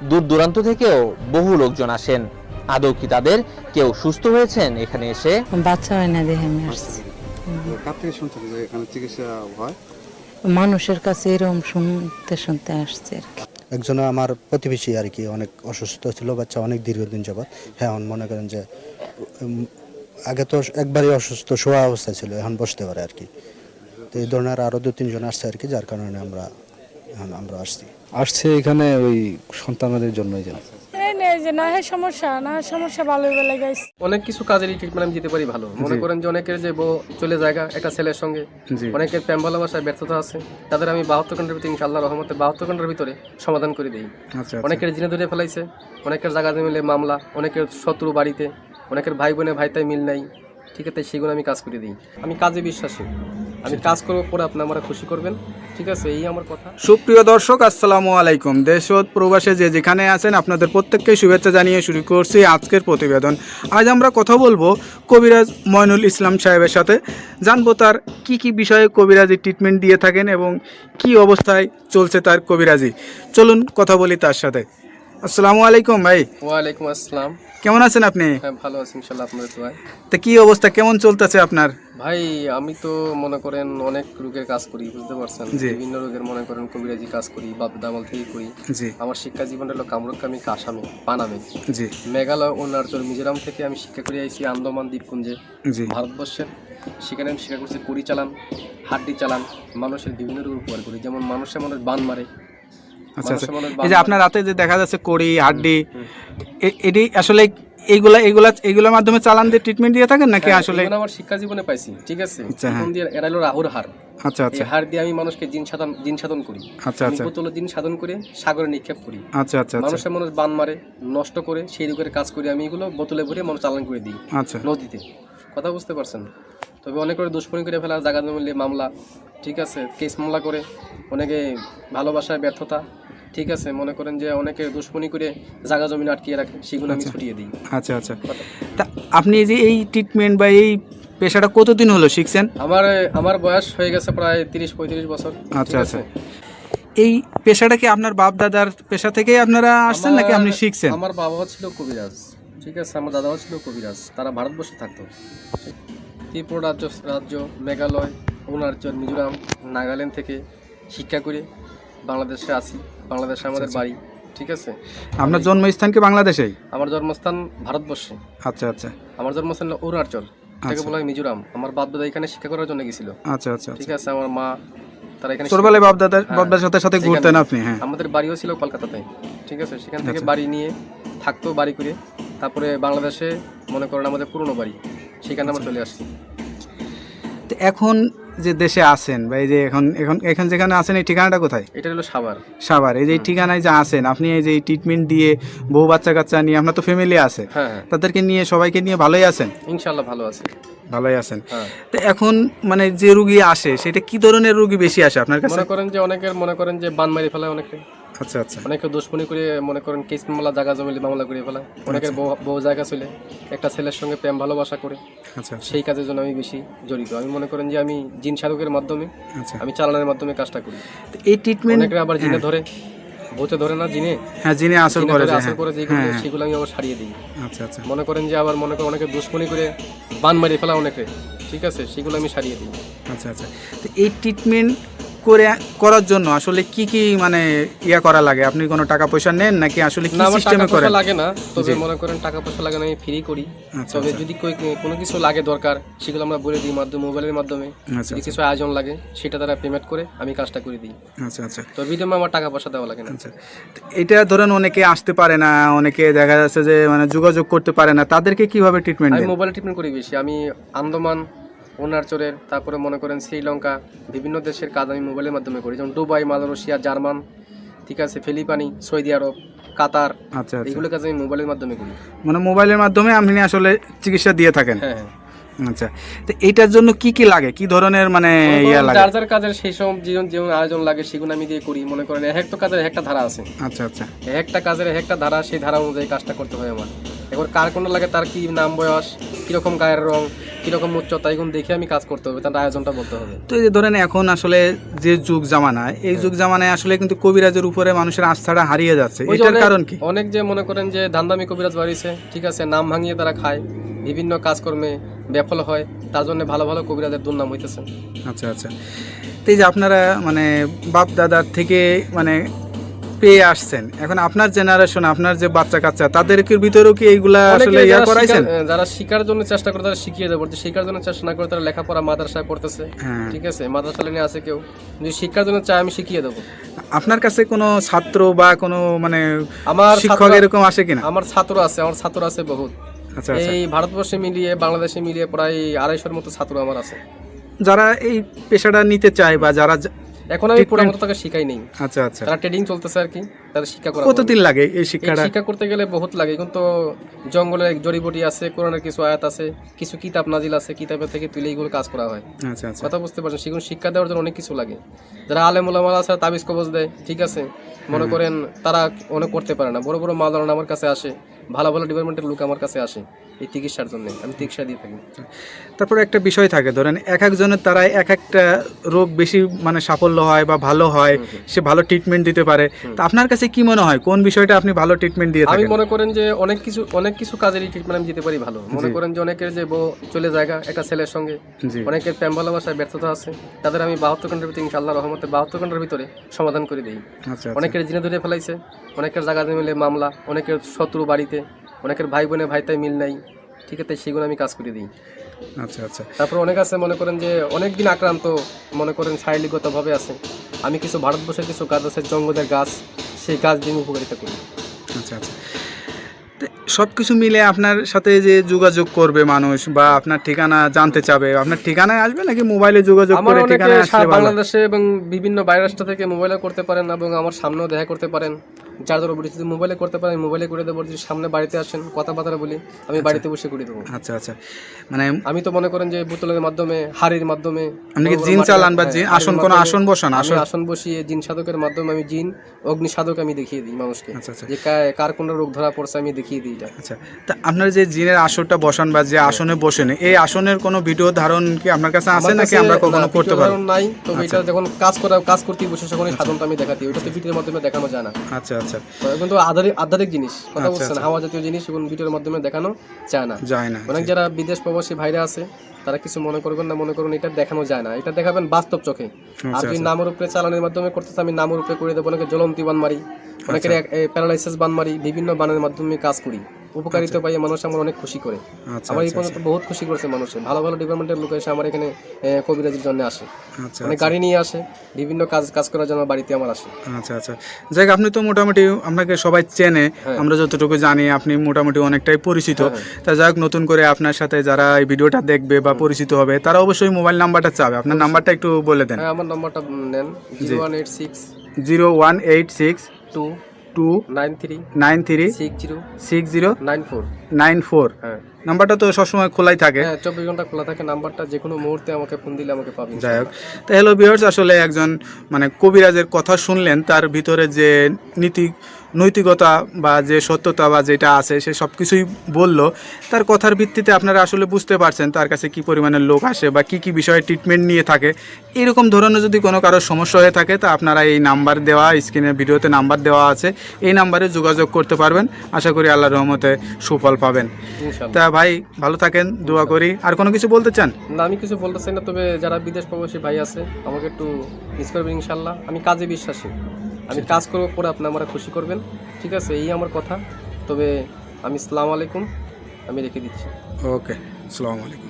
দূর দূরান্ত থেকেও বহু লোকজন আসেন। আদৌ কি তাদের কেউ সুস্থ হয়েছেন এখানে এসে? বাচ্চা হয় না দেখে আমি আসছি। কার থেকে শুনছেন যে এখানে চিকিৎসা হয়? মানুষের কাছে এরকম শুনতে শুনতে আসছে আর কি। একজন আমার প্রতিবেশী আর কি অনেক অসুস্থ ছিল, বাচ্চা অনেক দীর্ঘদিন যাবৎ। হ্যাঁ, এখন মনে করেন যে আগে তো একবারই অসুস্থ শোয়া অবস্থা ছিল, এখন বসতে পারে আর কি। তো এই ধরনের আরও 2-3 জন আসছে আর কি, যার কারণে আমরা আসছে এখানে ওই সন্তানদের জন্যই যেন। সমস্যা ভালো বেলা গাইছে। অনেক কিছু কাজেরই ট্রিটমেন্ট আমি দিতে পারি ভালো। মনে করেন যে অনেকের যে বউ চলে জায়গা একটা ছেলের সঙ্গে, অনেকের প্রেম ভালোবাসায় ব্যর্থতা আছে, তাদের আমি 72 ঘন্টার ভিতরে ইনশাআল্লাহ রহমতে 72 ঘন্টার ভিতরে সমাধান করে দিই। অনেকের জিনে ধরে ফেলাইছে, অনেকের জায়গা মিলে মামলা, অনেকের শত্রু বাড়িতে, অনেকের ভাই বোনে ভাইতাই মিল নাই, ঠিক আছে, সেগুলো আমি কাজ করে দিই। আমি কাজে বিশ্বাসী, আমি কাজ করবো পরে আপনি আমরা খুশি করবেন, ঠিক আছে, এই আমার কথা। সুপ্রিয় দর্শক, আসসালামু আলাইকুম। দেশ ও প্রবাসে যে যেখানে আছেন আপনাদের প্রত্যেককে শুভেচ্ছা জানিয়ে শুরু করছি আজকের প্রতিবেদন। আজ আমরা কথা বলবো কবিরাজ ময়নুল ইসলাম সাহেবের সাথে, জানবো তার কি বিষয়ে কবিরাজি ট্রিটমেন্ট দিয়ে থাকেন এবং কি অবস্থায় চলছে তার কবিরাজি। চলুন কথা বলি তার সাথে। আসসালামু আলাইকুম ভাই। ওয়ালাইকুম আসসালাম। কেমন আছেন আপনি? হ্যাঁ, ভালো আছি ইনশাআল্লাহ, আপনাদের দোয়ায়। তা কি অবস্থা, কেমন চলতেছে আপনার? ভাই আমি তো মনে করেন অনেক রোগের কাজ করি, বুঝতে পারছেন, বিভিন্ন রোগের মনে করেন কবিরাজি কাজ করি, বাপ দামাল থেকে করি। আমার শিক্ষা জীবন হলো কামরূপকামী, আসামে, পানামে, মেঘালয়, অরুণাচল, মিজোরাম থেকে আমি শিক্ষা করে আইছি আন্দামান দ্বীপপুঞ্জে, ভারতবর্ষের। সেখানে আমি শিক্ষা করছি কুড়ি চালান, হাড্ডি চালান, মানুষের বিভিন্ন রোগ উপকার করি, যেমন মানুষ বান মারে। আচ্ছা, এই যে আপনার রাতে যে দেখা যাচ্ছে কড়ি হাড্ডি, এটি আসলে এইগুলোর মাধ্যমে চালান দিয়ে ট্রিটমেন্ট দিয়ে থাকেন নাকি? আসলে আমার শিক্ষা জীবনে পাইছি, ঠিক আছে। এরা হলো রাহুর হার। আচ্ছা আচ্ছা, হার দিয়ে আমি মানুষকে জিন সাধন করি। আচ্ছা আচ্ছা, বোতলে জিন সাধন করে সাগরে নিক্ষেপ করি। আচ্ছা আচ্ছা, মানুষ বান মারে, নষ্ট করে, সেই রোগের কাজ করি আমি, এগুলো বোতলে ভরে মানুষ চালান করে দিই। আচ্ছা, নদীতে, কথা বুঝতে পারছেন। তবে অনেক করে দুষ্কর্মী করে ফেলা, জায়গা মিলে মামলা, ঠিক আছে, কেস মামলা করে, অনেকে ভালোবাসায় ব্যর্থতা, ঠিক আছে, মনে করেন যে অনেকে দুশ্মনী করে জায়গা জমি আটকিয়ে রাখে, সেগুলো আমি ছুটিয়ে দিই। আচ্ছা আচ্ছা, তা আপনি যে এই ট্রিটমেন্ট বা এই পেশাটা কতদিন হলো শিখছেন? আমার বয়স হয়ে গেছে প্রায় 30-35 বছর। আচ্ছা আচ্ছা, এই পেশাটা কি আপনার বাপ দাদার পেশা থেকেই আপনারা আসছেন নাকি আপনি শিখছেন? আমার বাবাও ছিল কবিরাজ, ঠিক আছে, আমার দাদাও ছিল কবিরাজ, তারা ভারতবর্ষে থাকতো। ত্রিপুরা রাজ্য, মেঘালয়, অরুণাচল, মিজোরাম, নাগাল্যান্ড থেকে শিক্ষা করে বাংলাদেশে আসি। বাংলাদেশে আমাদের বাড়ি, ঠিক আছে। আপনার জন্মস্থান কি বাংলাদেশেই? আমার জন্মস্থান ভারতবর্ষে। আচ্ছা আচ্ছা, আমার জন্মস্থান অরুণাচল, তাকে বলা হয় মিজোরাম। আমার বাপ দাদা এখানে শিক্ষা করার জন্য গেছিল। আচ্ছা আচ্ছা, ঠিক আছে। আমার মা, তারা এখানে ছোটবেলায় বাপ দাদার সাথে ঘুরতেন আপনি? হ্যাঁ, আমাদের বাড়িও ছিল কলকাতাতে, ঠিক আছে। সেখান থেকে বাড়ি নিয়ে থাকতো, বাড়ি করে তারপরে বাংলাদেশে মনে করেন আমাদের পুরনো বাড়ি, সেখানে আমরা চলে আসছি। তো এখন যে দেশে আছেন বা এই যে এখন যেখানে আছেন, এই ঠিকানাটা কোথায়? এটা হলো সাভার। এই যে ঠিকানায় যে আছেন আপনি, এই যে ট্রিটমেন্ট দিয়ে বউ বাচ্চা কাচ্চা নিয়ে, আপনার তো ফ্যামিলি আছে, তাদেরকে নিয়ে সবাইকে নিয়ে ভালোই আছেন? ইনশাআল্লাহ ভালো আছে, ভালোই আছেন। তো এখন মানে যে রোগী আসে, সেটা কি ধরনের রোগী বেশি আসে আপনার কাছে? মনে করেন যে অনেকের মনে করেন যে বান মারি ফেলায়, অনেকে, আচ্ছা আচ্ছা, অনেকে দুশ্মনী করে মনে করেন কেস মামলা, জায়গা জমিলে মামলা করে ফেলায়, অনেকের বউ জায়গা চলে একটা ছেলের সঙ্গে প্রেম ভালোবাসা করে। আচ্ছা, সেই কাজের জন্য আমি বেশি জড়িত। আমি মনে করেন যে আমি জিন সাধকের মাধ্যমে, আমি চালানোর মাধ্যমে কাজটা করি। এই ট্রিটমেন্ট অনেকে আবার জিনে ধরে, ভূতে ধরে না, জিনে, হ্যাঁ, জিনে আসল করে সেগুলো আমি আবার ছাড়িয়ে দিই। আচ্ছা আচ্ছা, মনে করেন যে আবার মনে করেন অনেকে দুশ্মনী করে বান মারি ফেলা অনেকে, ঠিক আছে, সেগুলো আমি ছাড়িয়ে দিই। আচ্ছা আচ্ছা, তো এই ট্রিটমেন্ট করার জন্য আসলে কি মানে করা লাগে? আপনি কোনো টাকা পয়সা নেন নাকি আসলে কি সিস্টেমে করেন? লাগে না, তবে মনে করেন টাকা পয়সা লাগে না, আমি ফ্রি করি। তবে যদি কোনো কিছু লাগে দরকার, সেগুলো আমরা বলে দিই মোবাইলের মাধ্যমে। যদি কিছু আয়োজন লাগে, সেটা তারা পেমেন্ট করে আমি কাজটা করে দিই। আচ্ছা আচ্ছা, তো বিনিময়ে আমার টাকা পয়সা দেওয়া লাগে না। আচ্ছা, এটা ধরেন অনেকে আসতে পারে না, অনেকে দেখা যাচ্ছে যে মানে যোগাযোগ করতে পারে না, তাদেরকে কিভাবে ট্রিটমেন্ট দেন? আমি মোবাইলে ট্রিটমেন্ট করি বেশি। আমি আন্দামান, অরুণাচলের, তারপরে মনে করেন শ্রীলঙ্কা, বিভিন্ন দেশের কাজ আমি মোবাইলের মাধ্যমে করি, যেমন দুবাই, মালয়েশিয়া, জার্মান, ঠিক আছে, ফিলিপাইনি, সৌদি আরব, কাতার। আচ্ছা, এগুলো কাজ আমি মোবাইলের মাধ্যমে করি। মানে মোবাইলের মাধ্যমে আপনি আসলে চিকিৎসা দিয়ে থাকেন? হ্যাঁ হ্যাঁ। আচ্ছা, তো এইটার জন্য কি লাগে, কি ধরনের মানে লাগে? যার কাজের সেই সব যেমন আয়োজন লাগে, সেগুলো আমি দিয়ে করি। মনে করেন একটা কাজের একটা ধারা আছে। আচ্ছা আচ্ছা, একটা কাজের একটা ধারা, সেই ধারা অনুযায়ী কাজটা করতে হয় আমার। এবার কার কোনটা লাগে, তার কি নাম, বয়স, কিরকম গায়ের রং, কিরকম উচ্চতা এগুলো দেখে আমি কাজ করতে হবে, তার আয়োজনটা বলতে হবে। তো এই যে ধরেন এখন আসলে যে যুগ জামানায়, এই যুগ জামানায় আসলে কিন্তু কবিরাজের উপরে মানুষের আস্থাটা হারিয়ে যাচ্ছে, ওই যে এটার কারণ কি? অনেক যে মনে করেন যে ধান্দামি কবিরাজ বাড়িছে, ঠিক আছে, নাম ভাঙিয়ে তারা খায়, বিভিন্ন কাজকর্মে ব্যাফল হয়, তার জন্য ভালো ভালো কবিরাজের দুর্নাম হইতেছে। আচ্ছা আচ্ছা। তো এই যে আপনারা মানে বাপ দাদার থেকে মানে পেয়ে আসছেন, এখন আপনার জেনারেশন, আপনার যে বাচ্চা কাচ্চা, তাদের ভিতরেও কি এইগুলা আসলে ইয়া করাইছেন? যারা শিকার জন্য চেষ্টা করে তারা শিখিয়ে দেবো, শিকার জন্য চেষ্টা না করে তারা লেখাপড়া মাদ্রাসায় পড়তেছে, হ্যাঁ। ঠিক আছে, মাদ্রাসা লাইনে আছে কেউ, যদি শিক্ষার জন্য চায় আমি শিখিয়ে দেবো। আপনার কাছে কোনো ছাত্র বা কোনো মানে আমার শিক্ষক এরকম আসে কিনা? আমার ছাত্র আছে বহুত। আচ্ছা আচ্ছা। এই ভারতবর্ষে মিলিয়ে বাংলাদেশে মিলিয়ে প্রায় 250-র মতো ছাত্র আমার আছে, যারা এই পেশাটা নিতে চায় বা যারা এখন আমি পুরো মতো তাকে শিখাই নেই। আচ্ছা আচ্ছা। তারা ট্রেডিং চলতেছে আর কি, তাদের শিক্ষা করা। কতদিন লাগে এই শিক্ষাটা? শিক্ষা করতে গেলে বহুত লাগে, কিন্তু জঙ্গলে জড়িবুটি আছে, কোরআনের কিছু আয়াত আছে, কিছু কিতাব নাজিল আছে, কিতাবের থেকে তুলে এইগুলো কাজ করা হয়। আচ্ছা আচ্ছা। কথা বুঝতে পারছেন, সেগুলো শিক্ষা দেওয়ার জন্য অনেক কিছু লাগে। যারা আলেম ওলামা আছে তাবিজ কবজ দেয়, ঠিক আছে, মনে করেন তারা অনেক করতে পারে না, বড় বড় মাওলানা আমার কাছে আসে, ভালো ভালো ডিপার্টমেন্টের লোক আমার কাছে আসে এই চিকিৎসার জন্য, আমি চিকিৎসা দিয়ে থাকি। তারপরে একটা বিষয় থাকে, ধরেন এক একজনের তারা এক একটা রোগ বেশি মানে সাফল্য হয় বা ভালো হয়, সে ভালো ট্রিটমেন্ট দিতে পারে। তো আপনার কাছে কি মনে হয় কোন বিষয়টা আপনি ভালো ট্রিটমেন্ট দিয়ে আমি থাকেন? মনে করেন যে অনেক কিছু কাজেরই ট্রিটমেন্ট আমি দিতে পারি ভালো। মনে করেন যে অনেকের যে বউ চলে জায়গা একটা ছেলের সঙ্গে, জি। অনেকের প্রেম ভালোবাসায় ব্যর্থতা আছে, তাদের আমি 72 ঘন্টার ভিতরে ইনশাআল্লাহ রহমতে 72 ঘন্টার ভিতরে সমাধান করে দিই। আচ্ছা। অনেকের জিনে ধরে ফেলাইছে, অনেকের জায়গা মিলে মামলা, অনেকের শত্রু বাড়িতে, অনেকের ভাই বোনে ভাইতাই মিল নাই, ঠিক আছে, সেগুলো আমি কাজ করে দিই। আচ্ছা আচ্ছা। তারপর অনেক আছে মনে করেন যে অনেক দিন আক্রান্ত, মনে করেন শারীরিকগতভাবে আছে, আমি কিছু ভারতবর্ষের কিছু গাছ আছে, জঙ্গলের গাছ, সেই গাছ দিয়ে আমি উপকারিতা করি। আচ্ছা আচ্ছা। সব কিছু মিলে আপনার সাথে যে যোগাযোগ করবে মানুষ বা আপনার ঠিকানা জানতে চাবে, আপনার ঠিকানায় আসবে নাকি মোবাইলে যোগাযোগ আমার করে অনেকে ঠিকানায় আসলে ভালো? বাংলাদেশে এবং বিভিন্ন বাইরের রাষ্ট্র থেকে মোবাইলে করতে পারেন এবং আমার সামনেও দেখা করতে পারেন, যার ধরো বলি যদি মোবাইলে করতে পারেন মোবাইলে করে দেবো, যদি সামনে বাড়িতে আসেন কথাবার্তা বলি আমি বাড়িতে বসে করে দেবো। আচ্ছা আচ্ছা। মানে আমি তো মনে করেন যে বোতলের মাধ্যমে, হাড়ির মাধ্যমে আপনি কি জিন চালান বা জিন আসন কোন আসন বসান? আসন বসিয়ে জিন সাধকের মাধ্যমে আমি জিন অগ্নি সাধক আমি দেখিয়ে দিই মানুষকে, আচ্ছা আচ্ছা। যে কার কোন রোগ ধরা পড়ছে আমি দেখিয়ে দিই এটা। আচ্ছা, তা আপনার যে জিনের আসনটা বসান বা যে আসনে বসেন, এই আসনের কোনো ভিডিও ধারণ কি আপনার কাছে আছে নাকি আমরা কখনো করতে পারবো? নাই, তবে এটা যখন কাজ করতে বসে তখন সাধনটা আমি দেখাতে, ওটা তো ভিডিওর মাধ্যমে দেখানো যায় না। আচ্ছা আচ্ছা। কিন্তু আধ্যাত্মিক জিনিস, কথা বলছেন, হাওয়া জাতীয় জিনিস এবং ভিডিওর মাধ্যমে দেখানো যায় না। অনেক যারা বিদেশ প্রবাসী ভাইরা আছে তারা কিছু মনে করবেন না, মনে করুন এটা দেখানো যায় না, এটা দেখাবেন বাস্তব চোখে। আর যদি নামের উপরে চালানোর মাধ্যমে করতেছে আমি নামের উপরে করে দেবো, অনেকে জ্বলন্তি বান মারি, অনেকের প্যারালাইসিস বান মারি, বিভিন্ন বানের মাধ্যমে কাজ করি, উপকারিতা পাই, মানুষ আমার অনেক খুশি করে। আমার এই পর্যন্ত বহুত খুশি করেছে মানুষ, ভালো ভালো ডিপার্টমেন্টের লোক এসে আমার এখানে কবিরাজির জন্য আসে, মানে গাড়ি নিয়ে আসে, বিভিন্ন কাজ করার জন্য বাড়িতে আমার আসে। আচ্ছা আচ্ছা। যাই হোক, আপনি তো মোটামুটি আপনাকে সবাই চেনে, আমরা যতটুকু জানি আপনি মোটামুটি অনেকটাই পরিচিত। তা যাই হোক, নতুন করে আপনার সাথে যারা এই ভিডিওটা দেখবে বা পরিচিত হবে তারা অবশ্যই মোবাইল নাম্বারটা চাবে, আপনার নাম্বারটা একটু বলে দেন। আমার নাম্বারটা নেন 0186 293 6094। নাম্বারটা তো সবসময় খোলাই থাকে, 24 ঘন্টা খোলা থাকে নাম্বারটা, যে কোনো মুহূর্তে আমাকে ফোন দিলে আমাকে পাবেন। যাই হোক, তো হ্যালো ভিউয়ার্স, আসলে একজন মানে কবিরাজের কথা শুনলেন, তার ভিতরে যে নৈতিকতা বা যে সত্যতা বা যেটা আছে সে সব কিছুই বললো। তার কথার ভিত্তিতে আপনারা আসলে বুঝতে পারছেন তার কাছে কি পরিমাণের লোক আসে বা কি কি বিষয়ে ট্রিটমেন্ট নিয়ে থাকে। এরকম ধরনের যদি কোনো কারোর সমস্যা হয়ে থাকে তা আপনারা এই নাম্বার দেওয়া, স্ক্রিনের ভিডিওতে নাম্বার দেওয়া আছে, এই নাম্বারে যোগাযোগ করতে পারবেন। আশা করি আল্লাহর রহমতে সুফল পাবেন। তা ভাই ভালো থাকেন, দোয়া করি। আর কোনো কিছু বলতে চান? না, আমি কিছু বলতে চাই না, তবে যারা বিদেশ প্রবাসী ভাই আছে আমাকে একটু মিস করবেন ইনশাল্লাহ। আমি কাজে বিশ্বাসী, আমি কাজ করবো, পরে আপনি আমার খুশি করবেন, ঠিক আছে, এই আমার কথা। তবে আমি আসসালামু আলাইকুম, আমি রেখে দিচ্ছি। ওকে, আসসালামু আলাইকুম।